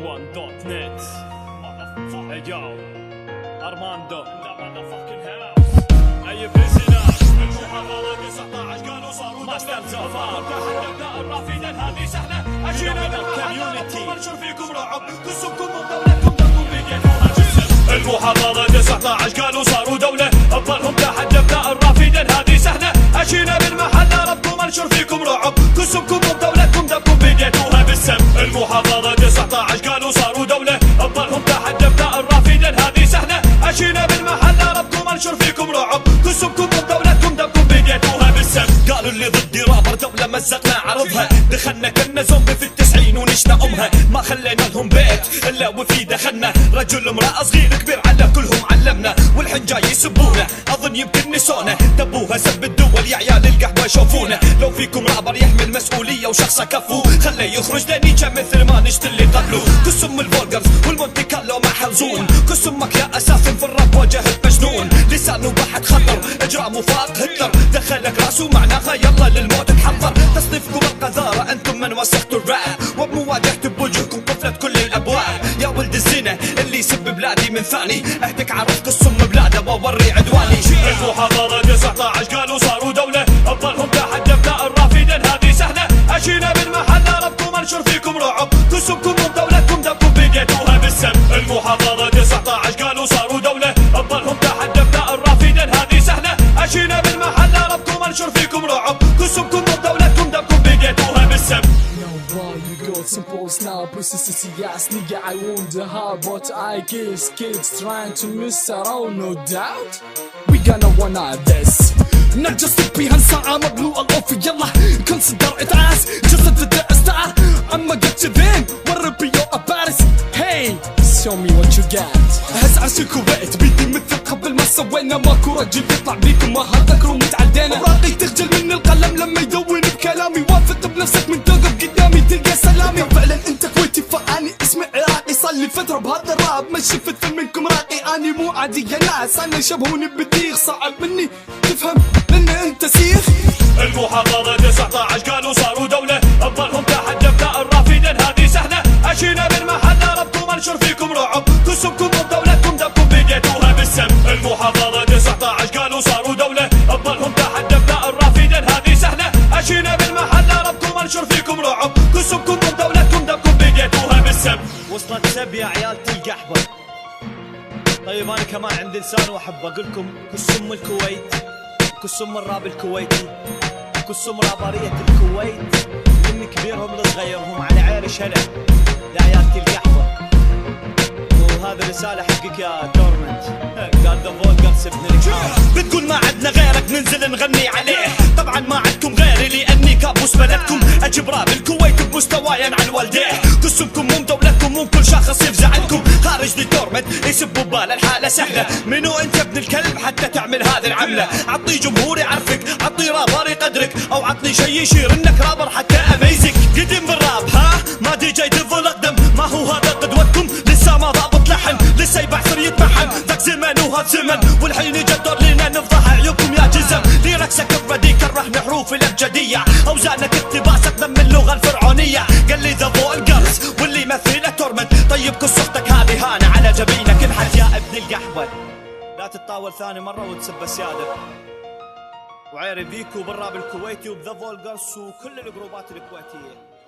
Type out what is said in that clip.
1.net. Hey yo, Armando. أي بزنا المحاضرة 19 قالوا صاروا ماستر زفار تحدثنا الرافدين هذه سهلة أجينا بالكوميونتي منشر فيكم رعب قصكم ودولتكم دمكم بيدينوها جسم المحاضرة 19 قالوا صاروا دولة أفضلهم تحدثنا الرافدين هذه سهلة أجينا بالمحل ربكم منشر فيكم رعب قصكم ودولتكم دمكم بيدينوها بالسم المحاضرة 19 قالوا صاروا دولة أفضلهم تحدثنا الرافدين هذه سهلة أجينا بالمحل ربكم منشر فيكم رعب قسمكم ودولتكم دمكم بديتوها بالسم قالوا اللي ضدي رابر دولة مزقنا عرضها دخلنا كنا زومبي في ال90 ونشنا امها ما خلينا لهم بيت الا وفي دخلنا رجل امرأة صغير كبير على كلهم علمنا والحين جاي يسبونا اظن يمكن نسونا دبوها سب الدول يا عيال القهوة شوفونا لو فيكم رابر يحمل مسؤولية وشخصه كفو خليه يخرج لنيجا مثل ما نشتلي قبله كسم الفولجرز والمونتي كارلو ما حلزون كسمك يا اساس في الراب واجهت مجنون لسانه بحد خطر اجرامه فاق هتلر دخلك راسه معناها يلا للموت تحضر تصنيفكم القذارة انتم من وسختوا الراب وبمواجهة بوجهكم قفلت كل الابواب يا ولد الزنا اللي يسب بلادي من ثاني اهدك عرف قسم بلاده واوري عدواني المحاضرة 19 قالوا صاروا دولة افضلهم تحدثنا الرافدين هذه سهلة اجينا بالمحل ربكم انشر فيكم رعب قسمكم ودولتكم دمكم بديتوها بالسم المحاضرة 19 قالوا صاروا دولة افضلهم تحدثنا الرافدين هذه سهلة اجينا بالمحل ربكم انشر فيكم رعب قسمكم ودولتكم دمكم بديتوها بالسم Simple now, pussy ass nigga, I wonder how, but I guess kids trying to miss out, oh no doubt. We gonna wanna this. Not just to be handsome, I'm a blue all over yalla. Consider it as just a star. I'ma get you then, wanna be your Paris. Hey, show me what you got. هسعى الكويت بيدي مثل قبل ما سوينا ماكو رجل يطلع بيكم ما هتذكروا متعدينا اوراقي تخجل من القلم لما يدون بكلامي واثق بنفسك من توقف قدامي تلقى سلامي فعلا انت كويتي فاني اسمي عراقي صار لي فتره بهذا الراب مش شفت منكم راقي اني مو عادي يا ناس انا شبهوني بديغ صعب مني تفهم لان انت سيخ المحاضرة 19 قالوا صاروا دولة افضلهم تحدثنا الرافدين هذه سهلة اجينا بالمحل ربكم انشر فيكم رعب قسمكم ودولتكم دمكم بديتوها بالسم المحاضرة 19 قالوا صاروا دولة افضلهم تحدثنا الرافدين هذه سهلة اجينا بالمحل ربكم انشر فيكم رعب قسمكم ودولتكم دمكم بديتوها بالسم وصلت سب يا عيال تلقى احبط طيب انا كمان عندي لسان واحب اقول لكم كسم الكويت كسم الراب الكويتي كسم رابرية الكويت من كبيرهم لصغيرهم على عيرش هلا يا عيال تلقى احبط وهذا رسالة حقك يا دورمنت قال ذا فولجر سبني لك بتقول ما عدنا غيرك ننزل نغني عليه طبعا ما عدكم غيري لاني كابوس بلدكم اجيب راب الكويت بمستواي عن والديه قسمكم مو دولتكم مو كل شخص يفزع عنكم خارج دي دورمنت يسبوا ببال الحالة سهلة منو انت ابن الكلب حتى تعمل هذه العملة عطني جمهور يعرفك عطني رابر يقدرك او عطني شي يشير انك رابر حتى اميزك قدم بالراب ها ما دي جاي ديفل اقدم ما هو هذا قدوتكم لسه ما ضابط لحن لسه يبعثر يتمحن ذاك زمن وهذا زمن والحين اجى الدور لنا نفضح عيوبكم يا جزم ليركسك بردي كرهنا حروف الابجديه اوزانك اقتباسك ضم اللغه الفرعونيه قال لي ذا فولجرز واللي يمثله تورمنت طيب كل صوتك هذه هانه على جبينك انحت يا ابن القحوه لا تتطاول ثاني مره وتسب السياده وعيري بيكو بالراب الكويتي وبذا فولجرز وكل الجروبات الكويتيه